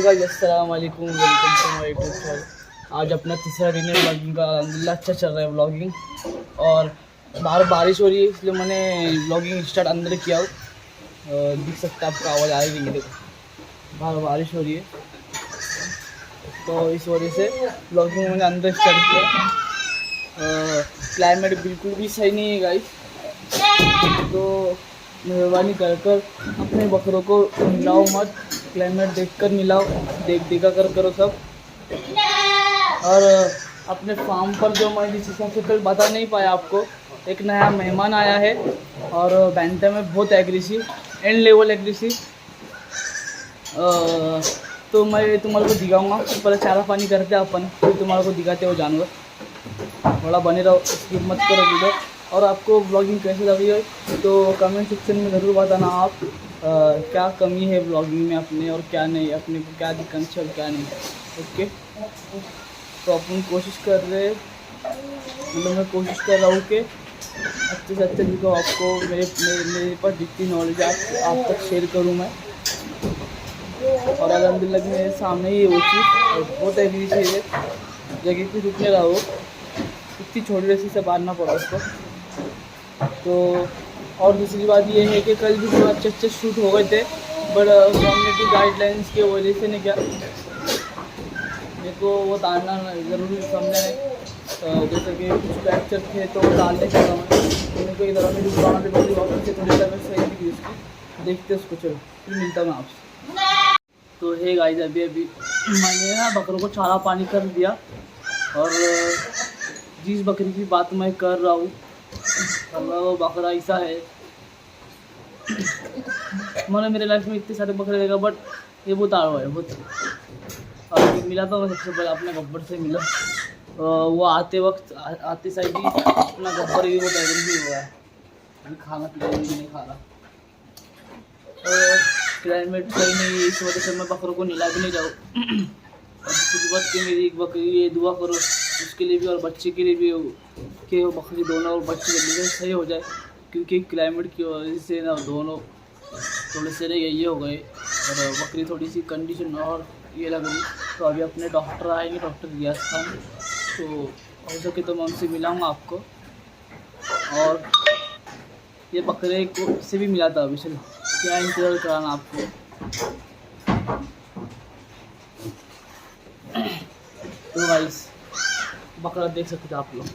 Guys अस्सलाम वालेकुम, welcome to my YouTube channel. आज अपना तीसरा दिन है व्लॉगिंग का। अल्हम्दुलिल्लाह अच्छा चल रहा है व्लॉगिंग। और बाहर बारिश हो रही है इसलिए मैंने व्लॉगिंग स्टार्ट अंदर किया हूँ। दिख सकता है आपको, आवाज़ आ रही है। देखो बाहर बारिश हो रही है तो इस वजह से व्लॉगिंग मैंने अंदर स्टार्ट किया। क्लाइमेट बिल्कुल भी सही नहीं है गाइस, तो मेहरबानी कर अपने बकरों को मिलाओ मत। क्लाइमेट देखकर मिलाओ, देखा करो सब। और अपने फार्म पर जो मैं जिस हिसाब से कल बता नहीं पाया आपको, एक नया मेहमान आया है और बैंटम में बहुत एग्रेसिव, एंड लेवल एग्रेसिव। तो मैं तुम्हारे को दिखाऊंगा। पहले चारा पानी करते अपन, फिर तुम्हारे को दिखाते हो जानवर। थोड़ा बने रहो, स्किप मत करो वीडियो। और आपको ब्लॉगिंग कैसे लगी है तो कमेंट सेक्शन में ज़रूर बताना आप। क्या कमी है ब्लॉगिंग में अपने और क्या नहीं, अपने को क्या दिक्कत है और क्या नहीं। ओके, तो अपन कोशिश कर रहे, मतलब मैं कोशिश कर रहा हूँ कि अच्छे से अच्छे दिखाओ आपको। मेरे पास जितनी नॉलेज आप तक शेयर करूँ मैं। और अल्हम्दुलिल्लाह मेरे सामने ही वो चीज़ बहुत एग्रेसिव है, जगह पे रुकने रहा हो, इतनी छोटी रस्सी से बांधना पड़ा उसको। तो और दूसरी बात ये है कि कल भी जो अच्छे शूट हो गए थे, बट कम्युनिटी गाइडलाइंस की वजह से नहीं, क्या मेरे को वो डालना ज़रूरी समझा है। जैसे कि कुछ फ्रैक्चर थे तो वो डालने के समय मेरे को इधर अभी दुकान पर बड़ी वापस से थोड़ी तबियत सही थी उसकी, देखते उसको। चलो फिर मिलता मैं आपसे। तो है गाइस, अभी मैंने ना बकरों को चारा पानी कर दिया। और जिस बकरी की बात मैं कर रहा हूँ, वो बकरा ऐसा है, मैंने मेरे लाइफ में इतने सारे बकरे देखा, बट ये बहुत आड़वा है बहुत। और मिला तो मैं सबसे पहले अपने गब्बर से मिला। वो आते साइड ही अपना गब्बर ही बहुत एग्रेसिव हुआ है, खाना पीना भी नहीं खा रहा। क्लाइमेट सही नहीं है, इस वजह से मैं बकरों को नीला भी नहीं जाऊँ। और दूसरी बात कि मेरी एक बकरी, ये दुआ करो उसके लिए भी और बच्चे के लिए भी कि वो बकरी दोनों और बच्चे के लिए सही हो जाए, क्योंकि क्लाइमेट की वजह से ना दोनों थोड़े से ये हो गए और बकरी थोड़ी सी कंडीशन और ये लग रही। तो अभी अपने डॉक्टर आएंगे, डॉक्टर रियाज खान, तो हो सके तो मैं उनसे मिलाऊँगा आपको। और ये बकरे को से भी मिला था अभी, चलो क्या इंतज़ार कराना आपको। तो गाइस बकरा देख सकते हो आप लोग,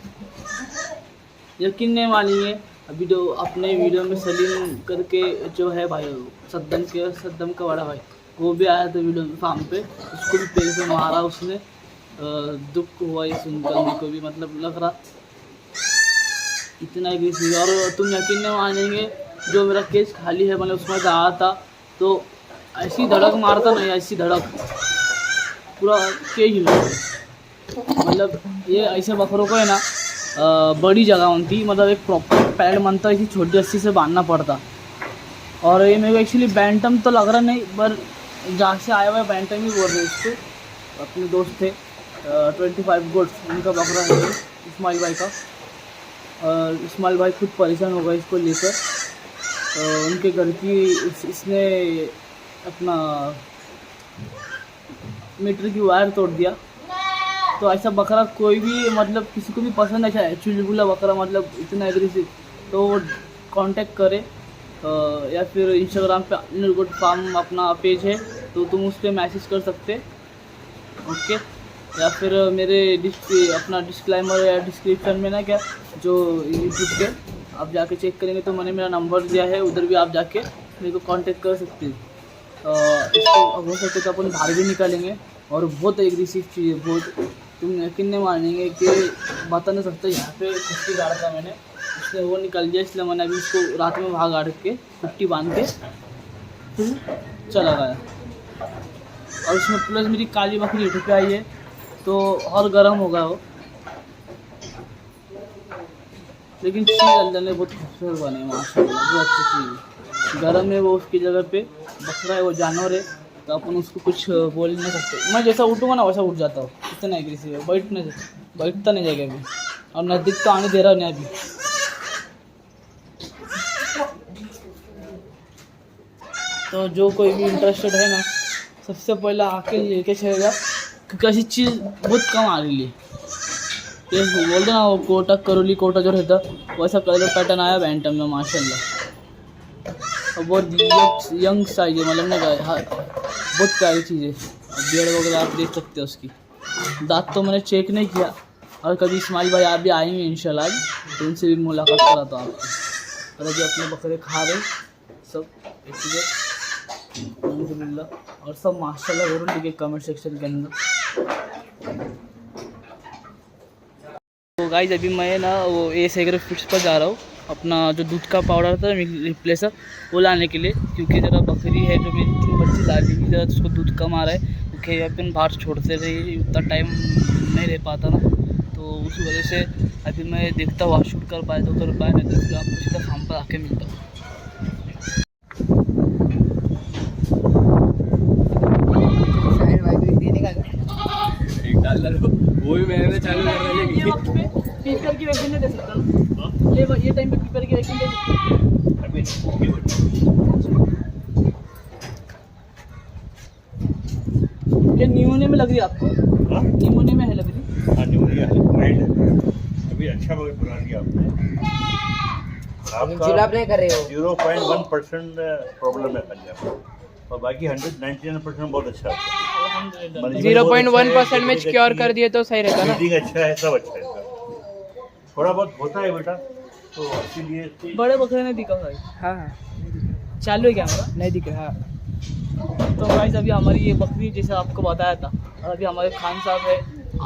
यकीन नहीं मानेंगे। अभी जो अपने वीडियो में सलीम करके जो है भाई, सद्दम का बड़ा भाई, वो भी आया था वीडियो में फार्म पे। उसको भी पैर पे मारा उसने। दुख हुआ ये सुनकर मेरे को भी, मतलब लग रहा इतना एग्रेसिव। और तुम यकीन नहीं मानेंगे, जो मेरा केस खाली है, मतलब उसमें आया था तो ऐसी धड़क मारता नहीं, ऐसी धड़क पूरा केज हिला। मतलब ये ऐसे बकरों को है ना, बड़ी जगह होती, मतलब एक प्रॉपर पैड बनता, इसी छोटी रस्सी से बांधना पड़ता। और ये मेरे को एक्चुअली बैंटम तो लग रहा नहीं, पर जहाँ से आया हुआ है बैंटम ही बोल रहे इसको। अपने दोस्त थे 25 गोड्स, उनका बकरा है इस्माइल भाई का। और इस्माइल भाई खुद परेशान हो गए इसको लेकर। उनके घर की इसने अपना मीटर की वायर तोड़ दिया। तो ऐसा बकरा कोई भी, मतलब किसी को भी पसंद है क्या चुलबुला बकरा, मतलब इतना एग्रेसिव, तो वो कांटेक्ट करे। या फिर इंस्टाग्राम पे नूरगोड फार्म अपना पेज है, तो तुम उस पर मैसेज कर सकते। ओके, या फिर मेरे अपना डिस्क्लेमर या डिस्क्रिप्शन में ना, क्या जो यूट्यूब पे आप जाके चेक करेंगे तो मैंने मेरा नंबर दिया है, उधर भी आप जाके मेरे को कांटेक्ट कर सकते हैं। इसको हो सके तो अपन बाहर भी निकालेंगे। और बहुत एग्रेसिव चीज़ है, बहुत, तुम यकीन नहीं मानेंगे कि बता नहीं सकता। यहाँ पे कुट्टी गाड़ा था मैंने, उसने वो निकल दिया, इसलिए मैंने अभी उसको रात में वहाँ गाड़ के कुट्टी बांध के फिर चला गया। और उसमें प्लस मेरी काली बकरी यूट्यूब पे आई है, तो और गर्म होगा वो। लेकिन चीज़ अल्लाह ने बहुत खूबसूरत बने माशाल्लाह, बहुत अच्छी चीज़। गर्म है वो, उसकी जगह पे बकरा है, वो जानवर है, तो अपन उसको कुछ बोल नहीं सकते। मैं जैसा उठूँगा ना वैसा उठ जाता हूँ, इतना एग्रेसिव है। बैठता नहीं जाएगा अभी, और नज़दीक तो आने दे रहा नहीं अभी। तो जो कोई भी इंटरेस्टेड है ना, सबसे पहले आके लेके चलेगा क्योंकि ऐसी चीज़ बहुत कम आ रही है। ये बोलते ना वो कोटा करोली कोटा जो रहता वैसा कलर पैटर्न आया बैंटम में माशाल्लाह। और बहुत यंग साइज है, मतलब ना हाँ बहुत प्यारी चीज़ है। बियर वगैरह आप देख सकते हो उसकी। दांत तो मैंने चेक नहीं किया, और कभी इस्माइल भाई आप भी आएंगे इंशाल्लाह तो उनसे भी मुलाकात कराता हूँ आपको। और अभी अपने बकरे खा रहे सब इसीलिए अल्हम्दुलिल्लाह। और सब माशाल्लाह ज़रूर लिखे कमेंट सेक्शन के अंदर। तो गाइस अभी मैं ना वो एस एग्रो फिट्स पर जा रहा हूँ, अपना जो दूध का पाउडर था रिप्लेसर वो लाने के लिए, क्योंकि ज़रा बकरी है जो मेरी 3 बच्चे डाल दी, ज़रा उसको दूध कम आ रहा है क्योंकि अपन बाहर छोड़ते रहे उतना टाइम नहीं रह पाता ना, तो उस वजह से अभी मैं देखता हूँ शूट कर पाए तो कर पाए, नहीं तो फिर आपको सीधा फार्म पर आके मिलता हूँ। वो भी मैंने चालू कर रहा है ये पीपर की वैक्सीन नहीं दे सकता ना, ये टाइम पे पीपर की वैक्सीन दे सकता। ये न्यूमोनिया में लग रही है आपको? न्यूमोनिया में है लग रही? हाँ न्यूमोनिया माइल्ड है, अभी अच्छा बना दिया आपने। जुलाब नहीं कर रहे हो? 0.1% प्रॉब्लम है पंजाब, और बाकी 199% बहुत अच्छा है। 0.1% में क्योर कर दिए तो सही रहता ना। ब्रीडिंग अच्छा है, सब अच्छा है, थोड़ा बहुत होता है बेटा, तो इसीलिए बड़े बकरे ने दिखा भाई। हाँ चालू है कैमरा? नहीं दिख रहा। तो गाइस अभी हमारी ये बकरी जैसे आपको बताया था, और अभी हमारे खान साहब है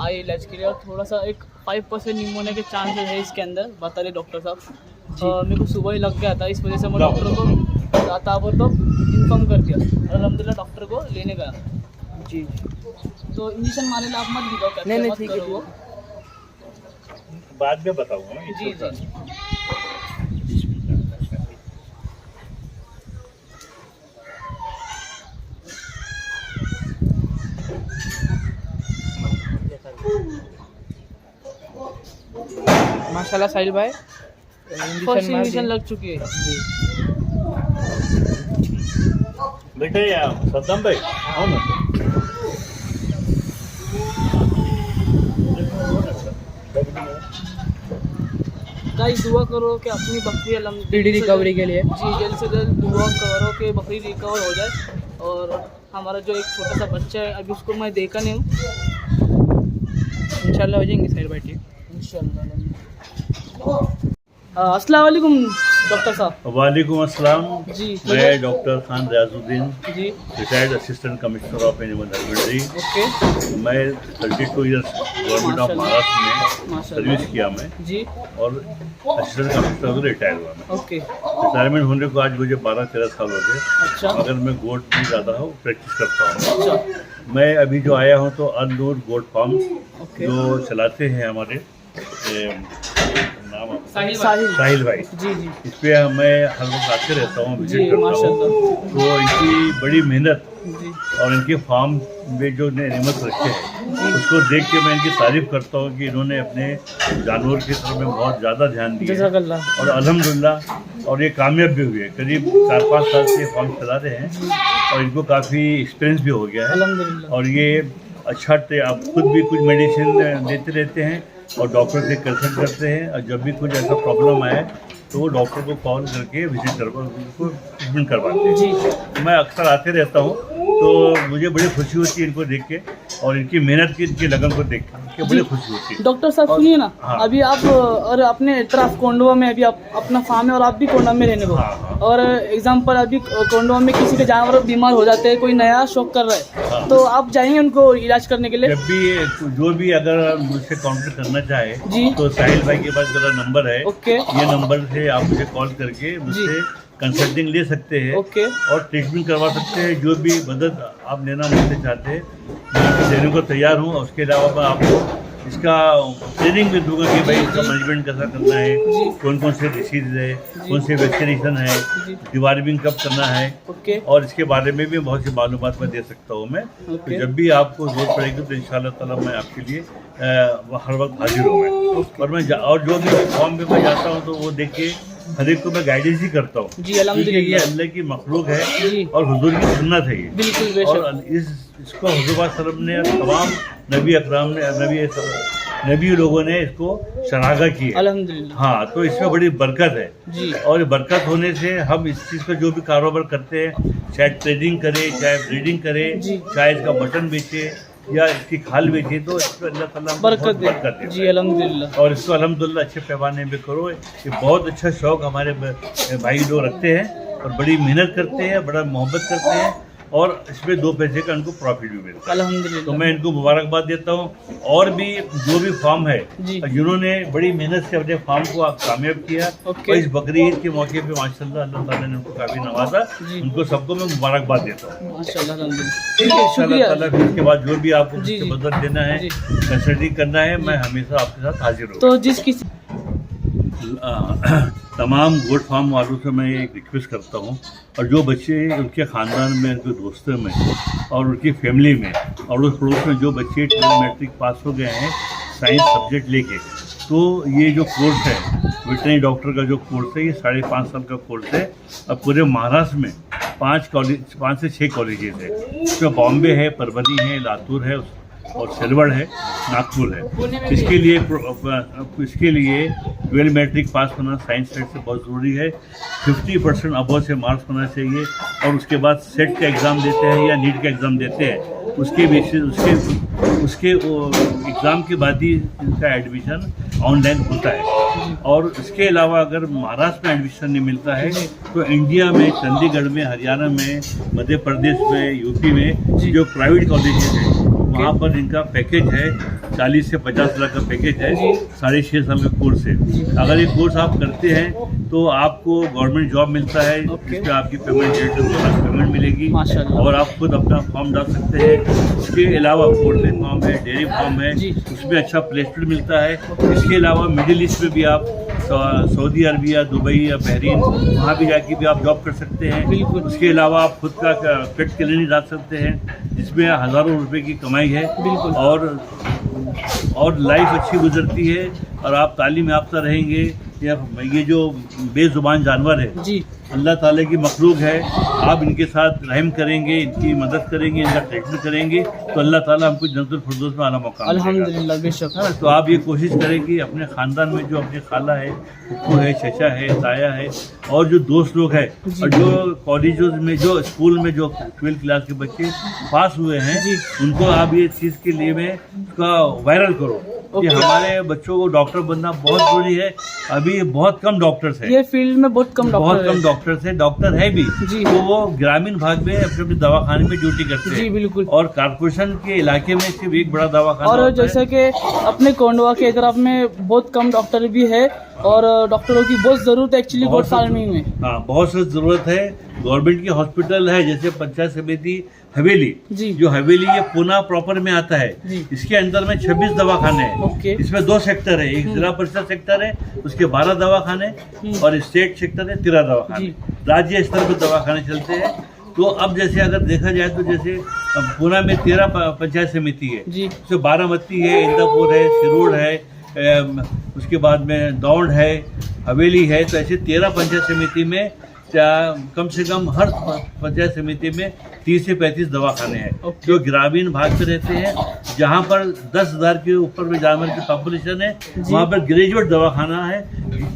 आए इलाज के लिए, और थोड़ा सा एक 5% न्यूमोनिया के चांसेस है इसके अंदर, बता रहे डॉक्टर साहब। मेरे को सुबह ही लग गया था, इस वजह से मैं डॉक्टर को आता वो तो इन्फॉर्म कर दिया, और अलहमदिल्ला डॉक्टर को लेने गया जी। तो इंजेक्शन मारने ला आप मत दिखाओ, कैप्चर नहीं मत ठीक करो है वो। बाद में बताऊंगा मैं। जी जी माशाल्लाह साहिल भाई फर्स्ट इंजेक्शन लग चुकी है जी। बेटा या सद्दाम भाई आओ ना। गाइस दुआ करो कि अपनी बकरी पीडी रिकवरी के लिए जी जल्द से जल्द दुआ करो कि बकरी रिकवर हो जाए। और हमारा जो एक छोटा सा बच्चा है अभी उसको मैं देखा नहीं हूँ, इंशाल्लाह हो जाएंगे साहिल भाई ठीक। अस्सलाम वालेकुम डॉक्टर साहब। वालेकुम अस्सलाम। जी मैं डॉक्टर खान रियाजुद्दीन, जी retired assistant commissioner of animal husbandry. Okay मैं 32 ईयर्स गवर्नमेंट ऑफ महाराष्ट्र में माशाल्लाह सर्विस किया मैं, जी और असिस्टेंट कमिश्नर से रिटायर हुआ मैं। ओके रिटायरमेंट होने को आज मुझे 12-13 साल हो गए। अच्छा अगर मैं गोट भी ज़्यादा हूँ प्रैक्टिस करता हूँ। अच्छा मैं अभी जो आया हूँ तो अनूर गोट फार्म ओके जो चलाते हैं हमारे नाम साहिल भाई, जी जी इस पर मैं हर वक्त आते रहता हूँ, जी विजिट करता हूँ। माशाल्लाह तो इनकी बड़ी मेहनत जी और इनके फार्म में जो एनिमल्स रखे हैं उसको देख के मैं इनकी तारीफ करता हूँ कि इन्होंने अपने जानवर की तरफ में बहुत ज़्यादा ध्यान दिया है। जज़ाकल्लाह। और अल्हम्दुलिल्लाह और ये कामयाब भी हुए। करीब 4-5 साल से फार्म चला रहे हैं और इनको काफ़ी एक्सपीरियंस भी हो गया है। अल्हम्दुलिल्लाह। और ये अच्छा आप खुद भी कुछ मेडिसिन देते रहते हैं और डॉक्टर से कंसल्ट करते हैं, और जब भी कुछ ऐसा प्रॉब्लम आए तो वो डॉक्टर को कॉल करके विजिट करवा उनको ट्रीटमेंट करवाते हैं। जी मैं अक्सर आते रहता हूँ, तो मुझे बड़ी खुशी होती है इनको देख के, और इनकी मेहनत की, इनकी लगन को देख के बड़ी खुशी होती है। डॉक्टर साहब सुनिए ना, हाँ। अभी आप और अपने तरफ कोंडवा में अभी आप अपना फार्म है और आप भी कोंडवा में रहने को, हाँ, हाँ। और एग्जाम्पल अभी कोंडवा में किसी के जानवर बीमार हो जाते हैं, कोई नया शौक कर रहा है, हाँ। तो आप जाएंगे उनको इलाज करने के लिए? जब भी जो भी अगर मुझसे कांटेक्ट करना चाहे जी। तो साहिल भाई के पास मेरा नंबर है, ओके ये नंबर से आप मुझे कॉल करके मुझसे कंसल्टिंग ले सकते हैं ओके और ट्रीटमेंट करवा सकते हैं। जो भी मदद आप लेना मुझसे चाहते हैं मैं देने को तैयार हूँ। उसके अलावा मैं आपको इसका ट्रेनिंग भी दूंगा कि भाई इसका मैनेजमेंट कैसा करना है, कौन कौन से डिसीज है, कौन से वैक्सीनेशन है, डिवार्मिंग कब करना है, ओके और इसके बारे में भी बहुत सी मालूमात मैं दे सकता हूँ मैं। ओके। तो जब भी आपको जरूरत पड़ेगी तो इंशाल्लाह ताला मैं आपके लिए हर वक्त हाजिर हूँ मैं। और मैं और जो भी फॉर्म में मैं जाता हूँ तो वो देख के हर एक को मैं गाइडेंस ही करता हूँ, जी क्योंकि ये अल्हम्दुलिल्लाह। अल्लाह की मखलूक है जी और हुजूर की सुन्नत है ये। बिल्कुल बेशक। और इसको हुजूर पाक सल्लल्लाहु अलैहि वसल्लम ने तमाम नबी अकराम ने नबी लोगों ने इसको शरागा की है। अल्हम्दुलिल्लाह। हाँ, तो इसमें बड़ी बरकत है जी और ये बरकत होने से हम इस चीज़ का जो भी कारोबार करते हैं, चाहे ट्रेडिंग करें, चाहे ब्रीडिंग करें, जी। चाहे इसका मटन बेचे या इसकी खाल बेचे, तो इसको अल्लाह ताला हमको बरकत बहुत दे। बरकत देता जी है। अल्हम्दुलिल्लाह। और इसको अल्हम्दुलिल्लाह अच्छे पैमाने में करो। ये बहुत अच्छा शौक हमारे भाई लोग रखते हैं और बड़ी मेहनत करते हैं, बड़ा मोहब्बत करते हैं और इसमें 2 पैसे का उनको प्रॉफिट भी मिलता है। तो अल्हम्दुलिल्लाह। मैं इनको मुबारकबाद देता हूँ। और भी जो भी फार्म है जी। जिन्होंने बड़ी मेहनत से अपने फार्म को कामयाब किया, ओके। और इस बकरी ईद के मौके पे माशाल्लाह अल्लाह ताला ने उनको काफ़ी नवाजा, जी। उनको सबको मैं मुबारकबाद देता हूँ। माशाल्लाह अल्हम्दुलिल्लाह। ठीक है, अल्लाह शुक्रिया। ताला फिर इसके बाद जो भी आपको जी, मुझसे जी। मदद देना है, जी। कंसल्टिंग करना है, मैं हमेशा आपके साथ हाजिर हूँ। तो जिस किसी तमाम गोट फार्म वालों से मैं एक रिक्वेस्ट करता हूँ, और जो बच्चे उनके ख़ानदान में, उनके दोस्तों में और उनकी फैमिली में और उस पड़ोस में जो बच्चे 12 मैट्रिक पास हो गए हैं साइंस सब्जेक्ट लेके, तो ये जो कोर्स है वेटरनरी डॉक्टर का जो कोर्स है, ये 5.5 साल का कोर्स है। अब पूरे महाराष्ट्र में 5 से 6 कॉलेजेस है। इसमें बॉम्बे है, परभनी है, लातूर है और सिलवड़ है, नागपुर है। इसके लिए 12 मैट्रिक पास होना साइंस सेट से बहुत ज़रूरी है। 50% अबव से मार्क्स होना चाहिए और उसके बाद सेट का एग्ज़ाम देते हैं या नीट का एग्ज़ाम देते हैं, उसके बेसिस उसके एग्ज़ाम के बाद ही इनका एडमिशन ऑनलाइन होता है। और इसके अलावा अगर महाराष्ट्र में एडमिशन नहीं मिलता है तो इंडिया में, चंडीगढ़ में, हरियाणा में, मध्य प्रदेश में, यूपी में जो प्राइवेट कॉलेजेस हैं वहाँ पर इनका पैकेज है 40 से 50 लाख का पैकेज है। 6.5 साल का कोर्स है। अगर ये कोर्स आप करते हैं तो आपको गवर्नमेंट जॉब मिलता है, जिसमें आपकी पेमेंट 1.5 लाख पेमेंट मिलेगी माशाल्लाह। और आप खुद अपना फॉर्म डाल सकते हैं। इसके अलावा पोल्ट्री फार्म है, डेयरी फार्म है, उसमें अच्छा प्लेसमेंट मिलता है। इसके अलावा मिडिल ईस्ट में भी आप सऊदी अरबिया, दुबई या बहरीन, वहाँ भी जाके भी आप जॉब कर सकते हैं। बिल्कुल। उसके अलावा आप खुद का पेट क्लिनिक डाल सकते हैं, जिसमें हज़ारों रुपए की कमाई है। बिल्कुल। और लाइफ अच्छी गुजरती है और आप तालीम याफ्ता रहेंगे। ये जो बेजुबान जानवर है, जी अल्लाह ताला की मखलूक है, आप इनके साथ रहम करेंगे, इनकी मदद करेंगे, इनका ट्रीटमेंट करेंगे तो अल्लाह ताला हमको जन्नतुल फिरदौस में आला मौका मिलेगा। अल्हम्दुलिल्लाह बेशक। है ना? तो आप ये कोशिश करें कि अपने ख़ानदान में जो अपनी खाला है, फुप्पू है, चचा है, ताया है और जो दोस्त लोग हैं और जो कॉलेजों में, जो स्कूल में जो 12th क्लास के बच्चे पास हुए हैं, उनको आप ये चीज़ के लिए में उसका वायरल करो कि हमारे बच्चों को डॉक्टर बनना बहुत ज़रूरी है। अभी बहुत कम डॉक्टर्स हैं, ये फील्ड में बहुत कम डॉक्टर्स हैं, डॉक्टर है भी जी। तो वो ग्रामीण भाग में अपने अपने दवाखाने में ड्यूटी करते हैं। जी बिल्कुल। और कारपोरेशन के इलाके में सिर्फ एक बड़ा दवाखाना और होता है। जैसे कि अपने कोंडवा के तरफ में बहुत कम डॉक्टर भी है और डॉक्टरों की बहुत ज़रूरत है एक्चुअली गोट फार्मिंग में। हाँ, बहुत सी ज़रूरत है। गवर्नमेंट की हॉस्पिटल है, जैसे पंचायत समिति हवेली, जी। जो हवेली ये पुणे प्रॉपर में आता है, जी। इसके अंदर में 26 दवाखाने हैं। ओके। इसमें 2 सेक्टर है, एक जिला परिषद सेक्टर है, उसके 12 दवाखाने और स्टेट सेक्टर है 13 दवाखाने। राज्य स्तर पर दवाखाने चलते हैं। तो अब जैसे अगर देखा जाए तो जैसे पुणे में 13 पंचायत समिति है, जी। उसमें बारामती है, इंदापुर है, सिरोड है, उसके बाद में दौड़ है, हवेली है। तो ऐसे 13 पंचायत समिति में कम से कम हर पंचायत समिति में 30 से 35 दवाखाने हैं जो ग्रामीण भाग में रहते हैं। जहाँ पर 10,000 के ऊपर में जानवर की पॉपुलेशन है, वहाँ पर ग्रेजुएट दवाखाना है,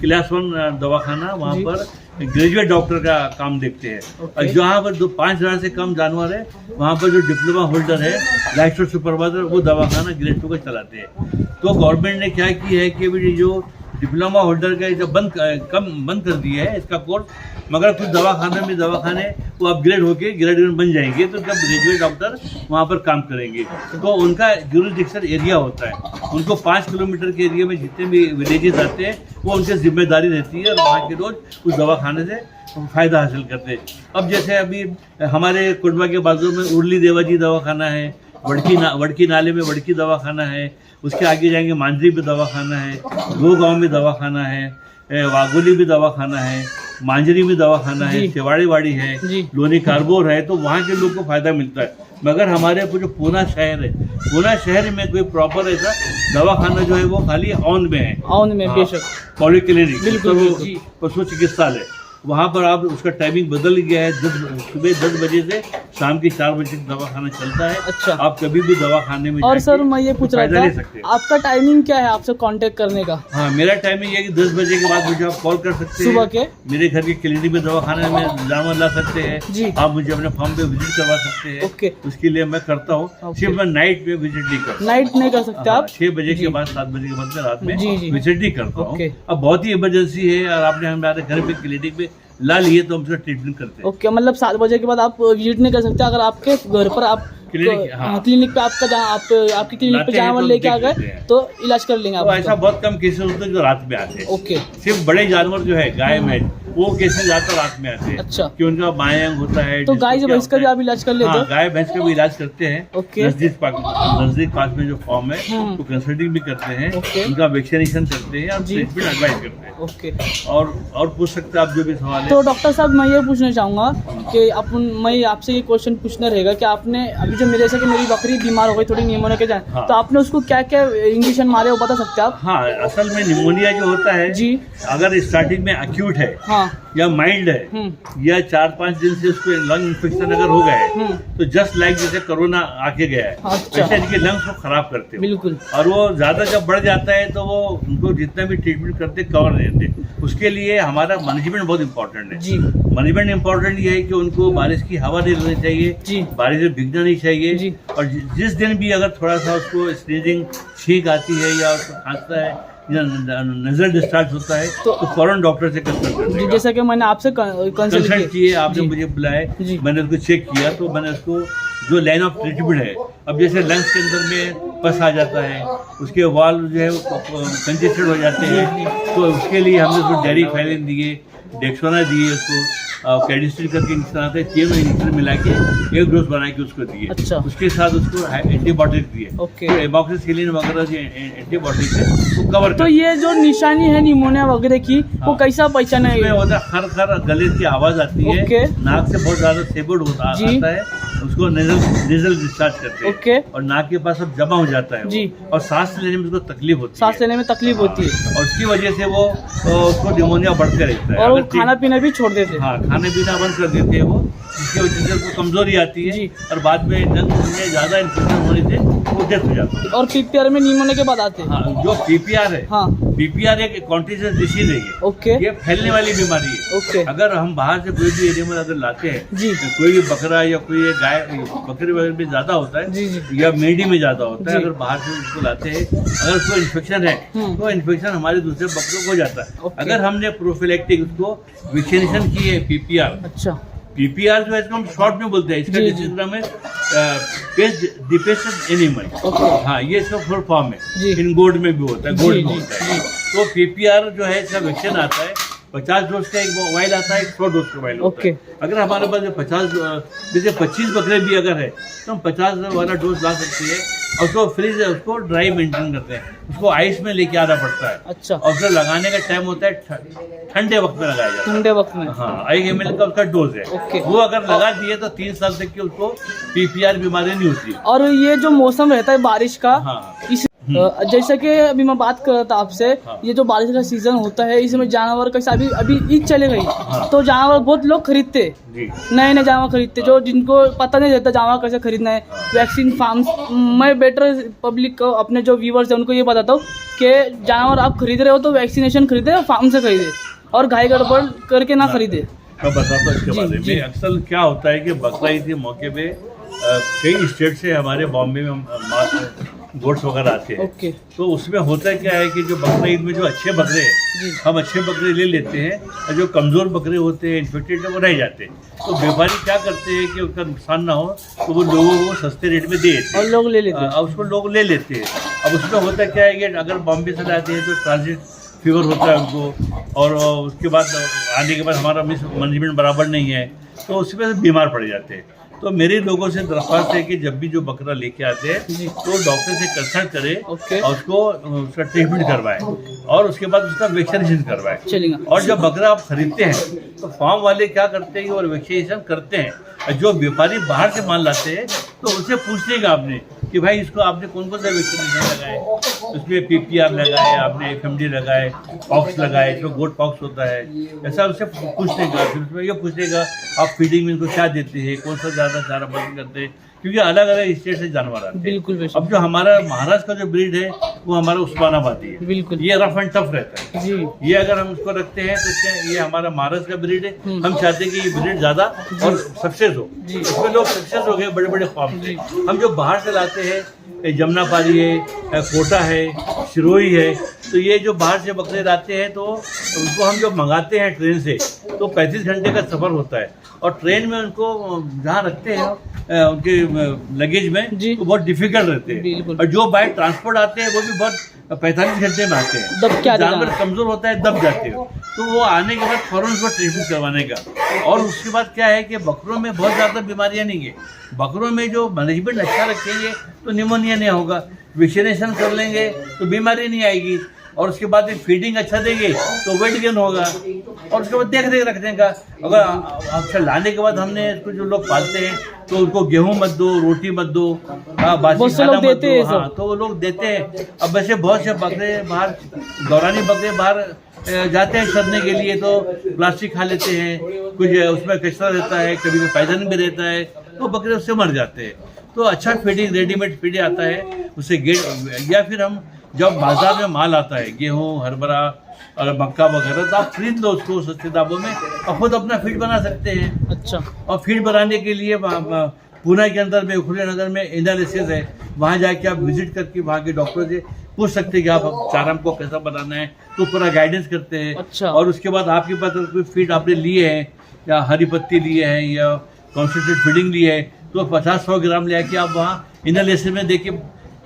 क्लास 1 दवाखाना, वहाँ पर ग्रेजुएट डॉक्टर का काम देखते हैं। और जहाँ पर 5,000 से कम जानवर है, वहाँ पर जो डिप्लोमा होल्डर है, लाइसेंस सुपरवाइजर, वो दवाखाना ग्रेड 2 का चलाते हैं। तो गवर्नमेंट ने क्या की है कि जो डिप्लोमा होल्डर का जो बंद कर दिया है इसका कोर्स, मगर कुछ दवाखाने वो अपग्रेड होके ग्रेड 1 बन जाएंगे, तो जब ग्रेजुएट डॉक्टर वहाँ पर काम करेंगे तो उनका ज्यूरिसडिक्शन एरिया होता है। उनको 5 किलोमीटर के एरिया में जितने भी विलेजेस आते हैं वो उनकी जिम्मेदारी रहती है और वहाँ के रोज उस दवाखाने से फ़ायदा हासिल करते हैं। अब जैसे अभी हमारे कुंडवा के बाजू में उर्ली देवाजी दवाखाना है, वड़की नाले में वड़की दवाखाना है, उसके आगे जाएंगे मांझरी में दवाखाना है, 2 गांव में दवाखाना है, वागोली में दवाखाना है, मांझरी में दवाखाना है, सेवाड़ी वाड़ी है, लोनी कारबोर है। तो वहाँ के लोग को फायदा मिलता है। मगर हमारे जो पूना शहर है, पूना शहर में कोई प्रॉपर ऐसा दवाखाना जो है वो खाली ऑन में है, ऑन में हाँ, बेशक पॉलीक्लिनिक, बिल्कुल, तो बिल्कुल। पशु चिकित्सालय, वहाँ पर आप उसका टाइमिंग बदल गया है। सुबह 10 बजे से शाम की 4 बजे तक दवाखाना चलता है। अच्छा। आप कभी भी दवाखाने में और जाके सर मैं ये पूछ रहा फायदा ले सकते था हैं। आपका टाइमिंग क्या है आपसे कांटेक्ट करने का? हाँ, मेरा टाइमिंग है कि 10 बजे के बाद मुझे आप कॉल कर सकते हैं। सुबह के? मेरे घर के क्लिनिक में दवाखाने में जानवर ला सकते हैं जी। आप मुझे अपने फार्म पे विजिट करवा सकते हैं। ओके। उसके लिए मैं करता हूँ। ओके। सिर्फ मैं नाइट में विजिट नहीं करता। नाइट नहीं कर सकते आप? 6 बजे जी। के बाद 7 बजे के बाद मैं रात में जी, जी। विजिट नहीं करता हूँ। ओके। अब बहुत ही इमरजेंसी है और आपने हमारे घर पे क्लिनिक में ला लिए तो हम उसका ट्रीटमेंट करते हैं। ओके, मतलब 7 बजे के बाद आप विजिट नहीं कर सकते। अगर आपके घर पर आप क्लिनिक, हाँ। क्लिनिक पे आपका जहाँ आप आपकी क्लिनिक पे लाते हैं जानवर तो लेके आ देख लेते गए हैं। तो इलाज कर लेंगे आप तो उसका। ऐसा बहुत कम केसेस होते हैं जो रात में आते हैं। ओके। सिर्फ बड़े जानवर जो है गाय में वो केसेस ज्यादा रात में आते हैं। अच्छा। कि उनका बायांग होता है। तो गाय से जिसको भैंस का भी क्या आप इलाज कर होता लेते है। हो? हाँ, गाय भैंस का भी इलाज करते हैं। ओके। नजदीक पास में जो फॉर्म है हम्म। तो कंसल्टिंग भी करते हैं। ओके। उनका वैक्सीनेशन करते हैं और जी। ट्रीटमेंट एडवाइस करते हैं। ओके। और पूछ सकते हैं आप जो भी सवाल है। तो डॉक्टर साहब मैं ये पूछना चाहूँगा कि मैं आपसे ये क्वेश्चन पूछना रहेगा कि आपने अभी जो मेरे से कि मेरी बकरी बीमार हो गई थोड़ी निमोनिया के जान, हाँ। तो आपने उसको क्या क्या इंजेक्शन मारे वो बता सकते हैं आप? हाँ, असल में निमोनिया जो होता है जी। अगर स्टार्टिंग में एक्यूट है हाँ। या माइल्ड है या 4-5 दिन से उसको लंग इन्फेक्शन अगर हो गया है तो जस्ट लाइक जैसे कोरोना आके गया है अच्छा। ऐसे इनके लंग्स को खराब करते हो। बिल्कुल। और वो ज्यादा जब बढ़ जाता है तो वो उनको जितना भी ट्रीटमेंट करते कवर नहीं देते। उसके लिए हमारा मैनेजमेंट बहुत इंपॉर्टेंट है। जी। मैनेजमेंट इंपॉर्टेंट ये है कि उनको बारिश की हवा नहीं लगनी चाहिए। जी। बारिश में भीगना नहीं चाहिए। जी। और जिस दिन भी अगर थोड़ा सा उसको स्नीजिंग छींक आती है या उसको खांसता है या नजर डिस्चार्ज होता है तो फौरन डॉक्टर से कंसल्ट जी, करना। जैसा कि मैंने आपसे कंसल्ट कंसल्ट किए, आपने जी। मुझे बुलाया, जी। मैंने उसको चेक किया तो मैंने उसको जो लाइन ऑफ ट्रीटमेंट है, अब जैसे लंग्स के अंदर में पस आ जाता है, उसके वाल जो है कंजेस्टेड हो जाते हैं तो उसके लिए हमने उसको डेरी फैलिन दिए, डेक्सोना दिए, उसको कैडिस्टिल करके इंजेक्शन आते हैं, 3 इंजेक्शन मिला के 1 डोज बना के उसको दिए। अच्छा। उसके साथ उसको एंटीबायोटिक दिए। ओके। तो एमॉक्सिसिलिन वगैरह जो एंटीबायोटिक है वो कवर तो ये जो निशानी है निमोनिया वगैरह की वो हाँ। कैसा पहचाना उसमें है? होता है खर गले की आवाज आती है। ओके। नाक से बहुत ज्यादा सेबुड होता जी। आता है, उसको नेजल डिस्चार्ज करते हैं। ओके। और नाक के पास सब जमा हो जाता है वो। जी। और सांस लेने में उसको तकलीफ होती है। सांस लेने में तकलीफ होती है और उसकी वजह से वो उसको निमोनिया बढ़ते रहता है। और वो अगर खाना पीना भी छोड़ देते हैं। हाँ, खाने पीना बंद कर देते हैं वो, जिसकी वजह से उसको कमजोरी आती है जी। और बाद में लंग में ज्यादा इन्फेक्शन होने से वो डेथ हो जाता है। और पीपीआर में निमोनिया के बाद आते हैं। हाँ, जो पीपीआर है, हाँ। पीपीआर एक कॉन्टेजियस डिसीज है। ओके। ये फैलने वाली बीमारी है। ओके। अगर हम बाहर से कोई भी एनिमल अगर लाते हैं, जी। कोई भी बकरा या कोई गाय, बकरी वगैरह में ज्यादा होता है जी, जी। या मेंढी में ज्यादा होता है, जी। अगर बाहर से उसको लाते हैं, अगर उसको इन्फेक्शन है तो इन्फेक्शन हमारे दूसरे बकरों को हो जाता है। ओके। अगर हमने प्रोफिलैक्टिक उसको वैक्सीनेशन की है, पीपीआर, अच्छा। पीपीआर जो है इसको हम शॉर्ट में बोलते हैं, इसका जी, डिसीज नाम है पेस्ट एनिमल। ओके। हाँ, ये इसका फुल फॉर्म जी। है। इन गोड में भी होता है, गोड जी, में जी, होता है। तो पीपीआर जो है इसका वैक्सीन आता है, 50 डोज का एक वाइल आता है, 100 डोज का वाइल होता ओके। है। अगर हमारे पास 25 बकरे भी अगर है तो हम 50 वाला डोज ला सकते हैं। और उसको फ्रीज है, उसको ड्राई मेंटेन करते हैं, उसको आइस में लेके आना पड़ता है। अच्छा। और उसको लगाने का टाइम होता है ठंडे वक्त में लगाया जाता है। ठंडे वक्त में। हाँ, 1 ml का उसका डोज है। ओके। वो अगर लगा दिए तो 3 साल तक की उसको पीपीआर बीमारी नहीं होती। और ये जो मौसम रहता है बारिश का, हाँ। इस जैसे कि अभी मैं बात कर रहा था आपसे, हाँ। ये जो बारिश का सीजन होता है इसमें जानवर कैसे अभी अभी ईद चले गई हाँ। तो जानवर बहुत लोग खरीदते, जी। नए नए जानवर खरीदते जो जिनको पता नहीं रहता जानवर कैसे खरीदना है। वैक्सीन फार्म, मैं बेटर पब्लिक को, अपने जो व्यूवर्स हैं उनको ये बताता हूँ कि जानवर आप खरीद रहे हो तो वैक्सीनेशन खरीदे, फार्म से खरीदे और घाई गड़बड़ करके ना खरीदे। मैं बताता हूँ इसके जी, बारे जी। में। अक्सर क्या होता है कि बकरा ईद के मौके पे कई स्टेट से हमारे बॉम्बे में गोट्स वगैरह आते हैं। ओके। तो उसमें होता क्या है कि जो बकरा ईद में जो अच्छे बकरे हैं, जी। हम अच्छे बकरे ले लेते हैं और जो कमज़ोर बकरे होते हैं, इन्फेक्टेड, वो रह जाते हैं। तो व्यापारी क्या करते हैं कि उसका नुकसान ना हो तो वो लोगों को सस्ते रेट में दे देते और हैं। लोग ले लेते हैं। अब उसको लोग ले लेते हैं। अब उसमें होता क्या है कि अगर बॉम्बे से लाते हैं तो ट्रांजिट फीवर होता है उनको, और उसके बाद आने के बाद हमारा मैनेजमेंट बराबर नहीं है तो उसमें से बीमार पड़ जाते हैं। तो मेरे लोगों से दरख्वास्त है कि जब भी जो बकरा लेके आते हैं जी। तो डॉक्टर से कंसल्ट करें ओके। और उसको उसका ट्रीटमेंट करवाएं और उसके बाद उसका वैक्सीनेशन करवाएं। चलेगा। और जब बकरा आप खरीदते हैं तो फार्म वाले क्या करते हैं कि वो वैक्सीनेशन करते हैं, और जो व्यापारी बाहर से माल लाते हैं तो उनसे पूछने का आपने कि भाई इसको आपने कौन कौन सा वैक्सीनेशन लगाए, उसमें PPR लगाए, आपने FMD लगाए, पॉक्स लगाए, इसमें गोट पॉक्स होता है, ऐसा उससे पूछने का। फिर उसमें ये पूछने का आप फीडिंग में इनको क्या देते हैं, कौन सा ज़्यादा चारा पसंद करते हैं, क्योंकि अलग अलग स्टेट से जानवर आते हैं। बिल्कुल बेशक। अब जो हमारा महाराष्ट्र का जो ब्रीड है वो हमारा उस्मानाबादी है, बिल्कुल। ये रफ एंड टफ रहता है जी ये अगर हम उसको रखते हैं तो ये हमारा महाराष्ट्र का ब्रीड है। हम चाहते हैं कि ये ब्रीड ज्यादा और सक्सेस हो, जी। इसमें लोग सक्सेस हो गए बड़े बड़े फार्म से। हम जो बाहर से लाते हैं जमुनापारी है, कोटा है, सिरोही है, तो ये जो बाहर से बकरे लाते हैं तो उनको हम जो मंगाते हैं ट्रेन से तो 35 घंटे का सफर होता है, और ट्रेन में उनको जहाँ रखते हैं उनके लगेज में जी। तो बहुत डिफिकल्ट रहते बिल्कुल। हैं, और जो बाय ट्रांसपोर्ट आते हैं वो भी बहुत 45 घंटे में आते हैं। दब के आते हैं। जानवर कमजोर होता है, दब जाते हो, तो वो आने के बाद फौरन उसको ट्रीटमेंट करवाने का। और उसके बाद क्या है कि बकरों में बहुत ज़्यादा बीमारियां नहीं है, बकरों में जो मैनेजमेंट अच्छा रखेंगे तो निमोनिया नहीं होगा, वैक्सीनेशन कर लेंगे तो बीमारी नहीं आएगी, और उसके बाद फीडिंग अच्छा देंगे तो वेट गेन होगा, और उसके बाद देख देख रखने का। अगर अच्छा लाने के बाद हमने इसको जो लोग पालते हैं तो उनको गेहूं मत दो, रोटी मत दो, बासी खाना मत देते हैं दो, हाँ तो वो लोग देते हैं। अब वैसे बहुत से बकरे बाहर, दौरानी बकरे बाहर जाते हैं चरने के लिए तो प्लास्टिक खा लेते हैं, कुछ उसमें कचरा रहता है, कभी कभी पॉइजन भी रहता है, तो बकरे उससे मर जाते हैं। तो अच्छा फीडिंग, रेडीमेड फीडिंग आता है उससे या फिर हम जब बाजार में माल आता है गेहूँ, हरभरा और मक्का वगैरह, तो आप खरीद लो उसको सस्ते दामों में और खुद अपना फीड बना सकते हैं। अच्छा। और फीड बनाने के लिए पुणे के अंदर में खुले नगर में एनालिसिस है, वहाँ जाके आप विजिट करके वहाँ के डॉक्टर से पूछ सकते हैं कि आप चारा को कैसा बनाना है, तो पूरा गाइडेंस करते हैं। अच्छा। और उसके बाद आपके पास कोई फीड आपने लिए हैं या हरी पत्ती लिए हैं या कॉन्सेंट्रेट फीडिंग लिए है तो 50-100 ग्राम ले आके आप वहाँ एनालिसिस में देख के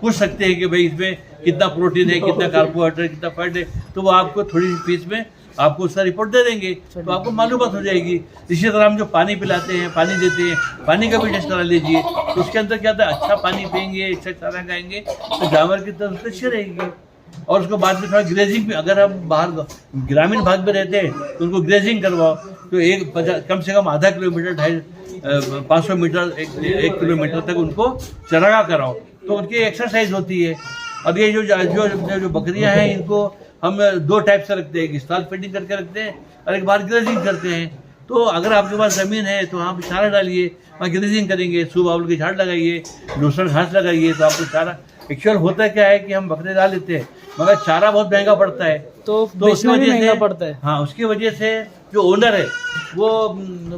पूछ सकते हैं कि भाई इसमें कितना प्रोटीन है, कितना कार्बोहाइड्रेट है, कितना फैट है, तो वो आपको थोड़ी सी फीस में आपको उसका रिपोर्ट दे देंगे, तो आपको मालूमात हो जाएगी। इसी तरह हम जो पानी पिलाते हैं, पानी देते हैं, पानी का भी टेस्ट करा लीजिए, तो उसके अंदर क्या होता है, अच्छा पानी पियेंगे, अच्छा चारा खाएंगे तो जानवर की तरफ से अच्छी रहेगी। और उसको बाद में थोड़ा ग्रेजिंग भी, अगर हम बाहर ग्रामीण भाग में रहते हैं तो उनको ग्रेजिंग करवाओ, तो कम से कम आधा किलोमीटर 500 मीटर 1 किलोमीटर तक उनको चरागा कराओ, तो उनकी एक्सरसाइज होती है। अब ये जो बकरियां हैं इनको हम 2 टाइप से रखते हैं, एक स्टॉल फीडिंग करके रखते हैं और एक बार ग्रेजिंग करते हैं। तो अगर आपके पास ज़मीन है तो वहाँ पर चारा डालिए, वहाँ ग्रेजिंग करेंगे, सुबह बाबुल के झाड़ लगाइए, दूसरा घास लगाइए, तो आपको चारा। एक्चुअल होता क्या है कि हम बकरे डाल लेते हैं मगर चारा बहुत महंगा पड़ता है, तो उसकी बेचना भी वजह महंगा से पड़ता है। हाँ, उसकी वजह से जो ओनर है वो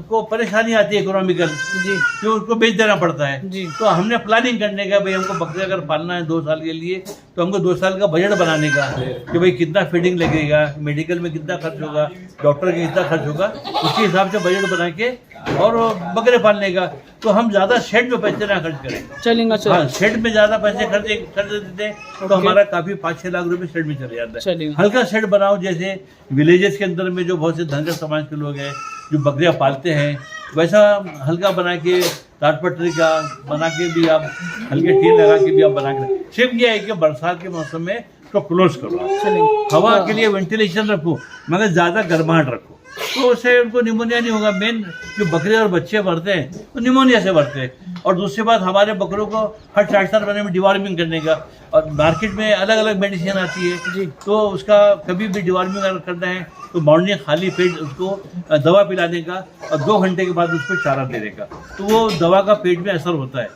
को परेशानी आती है इकोनॉमिकल, जी जो उसको बेच देना पड़ता है। जी। तो हमने प्लानिंग करने का, भाई हमको बकरे अगर पालना है 2 साल के लिए तो हमको 2 साल का बजट बनाने का कि भाई कितना फीडिंग लगेगा, मेडिकल में कितना खर्च होगा, डॉक्टर का कितना खर्च होगा, उसके हिसाब से बजट बना के और बकरे पालने का। तो हम ज़्यादा शेड में पैसे ना खर्च करें, चलेंगे सर। हाँ शेड में ज़्यादा पैसे खर्च देते हैं तो हमारा काफ़ी 5-6 लाख रुपए शेड में चले जाता है। चलेंगे। हल्का शेड बनाओ, जैसे विलेजेस के अंदर में जो बहुत से धनगर समाज के लोग हैं जो बकरियां पालते हैं, वैसा हल्का बना के ताटपत्री का बना के भी आप हल्के टीन लगा के भी आप बना के। सिर्फ ये है कि बरसात के मौसम में उसको क्लोज करो, चलेंगे। हवा के लिए वेंटिलेशन रखो मगर ज़्यादा गर्माहट रखो, तो उससे उनको निमोनिया नहीं होगा। मेन जो बकरे और बच्चे बढ़ते हैं वो निमोनिया से बढ़ते हैं। और दूसरी बात, हमारे बकरों को हर 4 साल बनने में डिवॉर्मिंग करने का, और मार्केट में अलग अलग मेडिसिन आती है जी, तो उसका कभी भी डिवॉर्मिंग करना है तो मॉर्निंग खाली पेट उसको दवा पिलाने का और 2 घंटे के बाद उसको चारा देने का, तो वो दवा का पेट में असर होता है।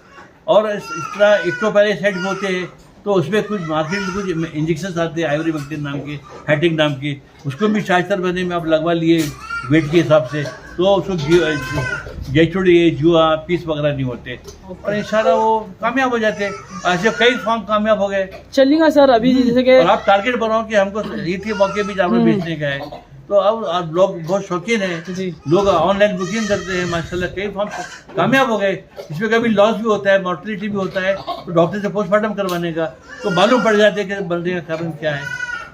और इस तरह एक्टोपैरासाइट होते हैं तो उसमें कुछ मार्केट में कुछ इंजेक्शन आते हैं आइवरीमेक्टिन नाम के, हैटिक नाम के, उसको भी 4 साल बनने में आप लगवा लिए वेट के हिसाब से, तो उसको गेचुड़ी जुआ पीस वगैरह नहीं होते और इंशाल्लाह वो कामयाब हो जाते हैं। ऐसे कई फॉर्म कामयाब हो गए। चलेगा सर। अभी जैसे कि और आप टारगेट बनाओ कि हमको ईद के मौके भी जानवर बेचने का है, तो अब लोग बहुत शौकीन हैं जी। लोग ऑनलाइन बुकिंग करते हैं, माशाल्लाह कई फॉर्म कामयाब हो गए। इसमें कभी लॉस भी होता है, मॉर्टिलिटी भी होता है, तो डॉक्टर से पोस्टमार्टम करवाने का तो मालूम पड़ जाते हैं कि बनने का कारण क्या है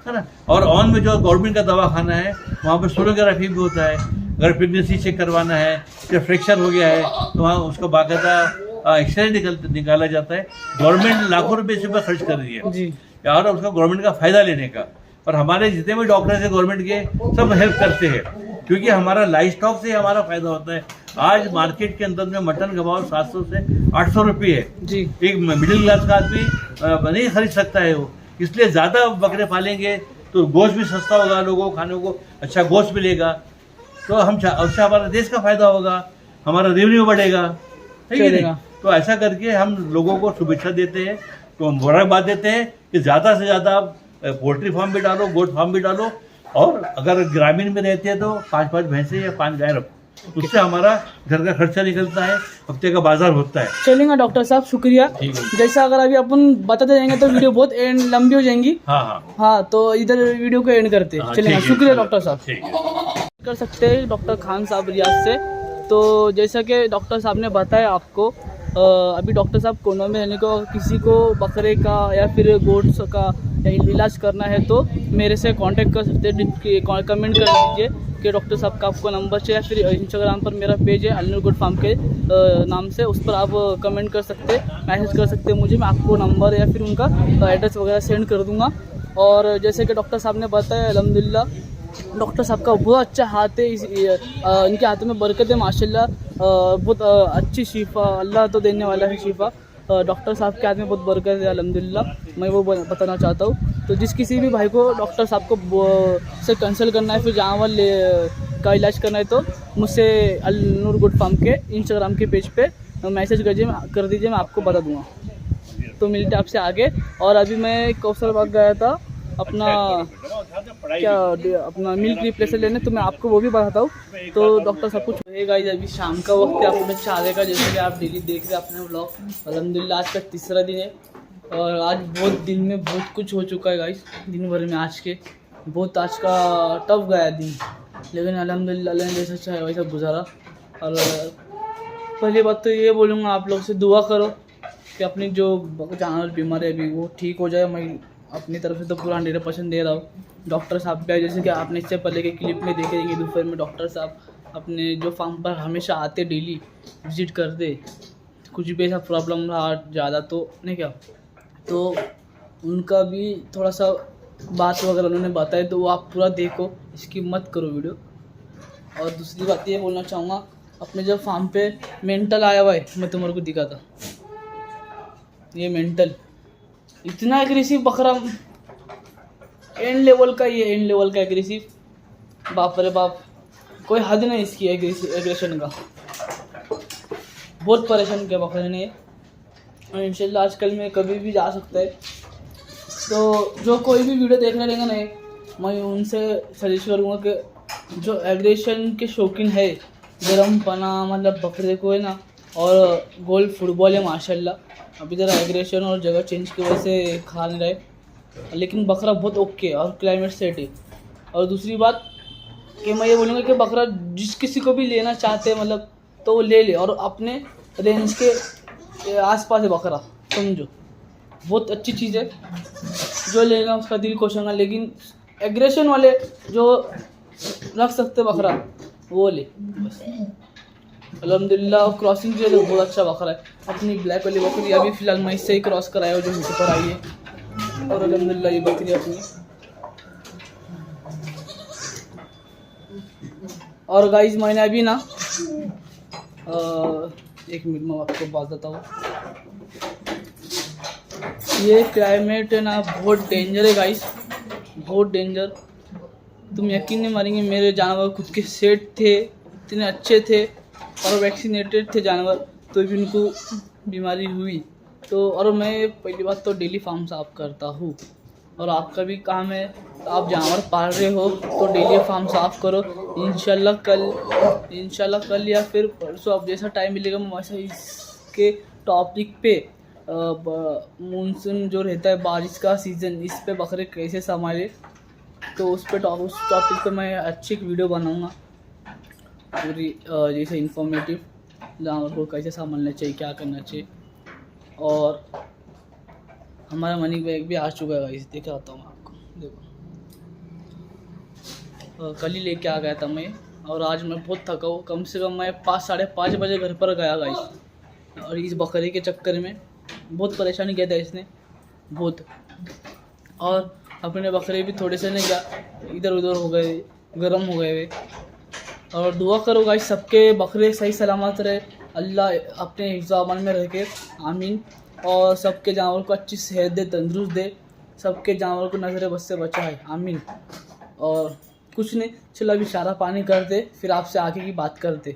ना। और ऑन में जो गवर्नमेंट का दवाखाना है वहाँ पर सोनोग्राफी भी होता है, अगर प्रेगनेंसी चेक करवाना है या फ्रैक्चर हो गया है तो वहाँ उसको बाकायदा एक्सरे निकाला जाता है। गवर्नमेंट लाखों रुपये इस पर खर्च कर रही है जी, और उसका गवर्नमेंट का फ़ायदा लेने का। और हमारे जितने भी डॉक्टर हैं गवर्नमेंट के सब हेल्प करते हैं, क्योंकि हमारा लाइफ स्टॉक से हमारा फ़ायदा होता है। आज मार्केट के अंदर में मटन का भाव 700 से 800 रुपये है। जी एक मिडिल क्लास का आदमी नहीं खरीद सकता है वो, इसलिए ज़्यादा बकरे पालेंगे तो गोश्त भी सस्ता होगा, लोगों को खाने को अच्छा गोश्त मिलेगा, तो उससे हमारा देश का फायदा होगा, हमारा रेवेन्यू बढ़ेगा, है कि नहीं? तो ऐसा करके हम लोगों को शुभेच्छा देते हैं, तो मुबारकबाद देते हैं कि ज़्यादा से ज़्यादा आप पोल्ट्री फार्म भी डालो, गोट फार्म भी डालो, और अगर ग्रामीण में रहते हैं तो 5-5 भैंसे या 5 गाय रखो, उससे हमारा घर का खर्चा निकलता है, हफ्ते का बाजार होता है। चलेंगे डॉक्टर साहब, शुक्रिया। ठीक है। जैसा अगर अभी अपन बताते जाएंगे तो वीडियो बहुत लंबी हो जाएंगी। हाँ, तो इधर वीडियो को एंड करते हैं। चलेंगे, शुक्रिया डॉक्टर साहब। कर सकते हैं डॉक्टर खान साहब रियाज से। तो जैसा कि डॉक्टर साहब ने बताया आपको, अभी डॉक्टर साहब कोरोना में रहने को किसी को बकरे का या फिर गोट्स का इलाज करना है तो मेरे से कांटेक्ट कर सकते हैं, कमेंट कर दीजिए कि डॉक्टर साहब का आपको नंबर चाहिए, या फिर इंस्टाग्राम पर मेरा पेज है अलनूर गोट फार्म के नाम से, उस पर आप कमेंट कर सकते हैं, मैसेज कर सकते हैं मुझे, मैं आपको नंबर या फिर उनका एड्रेस वगैरह सेंड कर दूँगा। और जैसे कि डॉक्टर साहब ने बताया, अल्हम्दुलिल्लाह डॉक्टर साहब का बहुत अच्छा हाथ है, इनके हाथों में बरकत है माशाल्लाह, बहुत अच्छी शिफा अल्लाह तो देने वाला है शिफा। डॉक्टर साहब के हाथ में बहुत बरकत है अल्हम्दुलिल्लाह, मैं वो बताना चाहता हूँ। तो जिस किसी भी भाई को डॉक्टर साहब को से कंसल्ट करना है, फिर जानवर का इलाज करना है, तो मुझसे अलनूर गोट फार्म के इंस्टाग्राम के पेज पे मैसेज कर दीजिए, मैं आपको बता दूँगा। तो मिलते आपसे आगे। और अभी मैं कौशल बाग गया था अपना अपना मिल्क रिप्लेसर लेने, तो मैं आपको वो भी बताता हूँ। तो डॉक्टर सब कुछ है गाइस, अभी शाम का वक्त है, आपको चाले का जैसे कि आप डेली देख रहे हैं अपने व्लॉग। अल्हम्दुलिल्लाह आज का तीसरा दिन है और आज बहुत दिन में बहुत कुछ हो चुका है गाइस, दिन भर में आज के बहुत आज का टफ गया दिन, लेकिन अल्हम्दुलिल्लाह अल्लाह ने जैसा चाहे वैसा गुजारा। और पहली बात तो ये बोलूँगा, आप लोग से दुआ करो कि अपनी जो जानवर बीमारी है अभी वो ठीक हो जाए। मैं अपनी तरफ से तो पूरा 100% दे रहा हूँ। डॉक्टर साहब का जैसे कि आपने इससे पहले के क्लिप में देखे देंगे, दोपहर में डॉक्टर साहब अपने जो फार्म पर हमेशा आते, डेली विजिट करते, कुछ भी ऐसा प्रॉब्लम रहा ज़्यादा तो नहीं क्या, तो उनका भी थोड़ा सा बात वगैरह उन्होंने बताया, तो वो आप पूरा देखो, इसकी मत करो वीडियो। और दूसरी बात ये बोलना चाहूँगा, अपने जब फार्म पे मेंटल आया हुआ है, मैं तुम्हारे को दिखा था, ये मेंटल इतना एग्रेसिव बकरा, एंड लेवल का, ये एंड लेवल का एग्रेसिव, बाप रे बाप, कोई हद नहीं इसकी एग्रेशन का, बहुत परेशान किया बकरे ने। और इंशाल्लाह आजकल में कभी भी जा सकता है, तो जो कोई भी वीडियो देखने रहेगा नहीं, मैं उनसे सजेस्ट करूँगा कि जो एग्रेशन के शौकीन है, गरम पना मतलब बकरे को है ना, और गोल्ड फुटबॉल है माशाल्लाह, अभी ज़रा एग्रेशन और जगह चेंज की वजह से खा नहीं रहे, लेकिन बकरा बहुत ओके और क्लाइमेट सेट है। और दूसरी बात कि मैं ये बोलूँगा कि बकरा जिस किसी को भी लेना चाहते हैं मतलब तो वो ले ले, और अपने रेंज के आसपास है बकरा, समझो बहुत अच्छी चीज़ है, जो लेगा उसका दिल खुश होगा। लेकिन एग्रेशन वाले जो रख सकते बकरा वो ले बस। अल्हम्दुलिल्लाह क्रॉसिंग के लिए तो बहुत अच्छा बकरा है। अपनी ब्लैक वाली बकरी अभी फ़िलहाल मैं इससे ही क्रॉस कराया जो नीचे पर आई है, और अल्हम्दुलिल्लाह ये बकरी अपनी। और गाइस मैंने अभी ना एक मिनट में आपको बताता हूँ, ये क्लाइमेट है ना बहुत डेंजर है गाइस, बहुत डेंजर। तुम यकीन नहीं मारेंगे, मेरे जानवर खुद के सेट थे, इतने अच्छे थे और वैक्सीनेटेड थे जानवर, तो भी उनको बीमारी हुई। तो और मैं पहली बात तो डेली फार्म साफ करता हूँ, और आपका भी काम है, तो आप जानवर पाल रहे हो तो डेली फार्म साफ़ करो। इंशाल्लाह कल या फिर परसों आप जैसा टाइम मिलेगा मैं वैसा इसके टॉपिक पे मानसून जो रहता है बारिश का सीज़न, इस पे बकरे कैसे संभाले, तो उस टॉपिक पे मैं अच्छी एक वीडियो बनाऊँगा पूरी जैसे इन्फॉर्मेटिव, जानवर को कैसे संभालना चाहिए, क्या करना चाहिए। और हमारा मनी बैग भी आ चुका है गाइस, दिखाता हूँ आपको, देखो कल ही लेके आ गया था मैं, और आज मैं बहुत थका हूँ। कम से कम मैं 5-5:30 बजे घर पर गया गाइस, और इस बकरे के चक्कर में बहुत परेशानी किया था इसने बहुत। और अपने बकरे भी थोड़े से नहीं क्या इधर उधर हो गए, गर्म हो गए हुए, और दुआ करो गाइस सबके बकरे सही सलामत रहे, अल्लाह अपने हिफ्ज़ व अमान में रखे, आमीन। और सबके जानवर को अच्छी सेहत दे, तंदुरुस्त दे, सबके जानवर को नजर बस से बचाए, आमीन। और कुछ नहीं, चलो अभी सारा पानी करते फिर आपसे आगे की बात करते।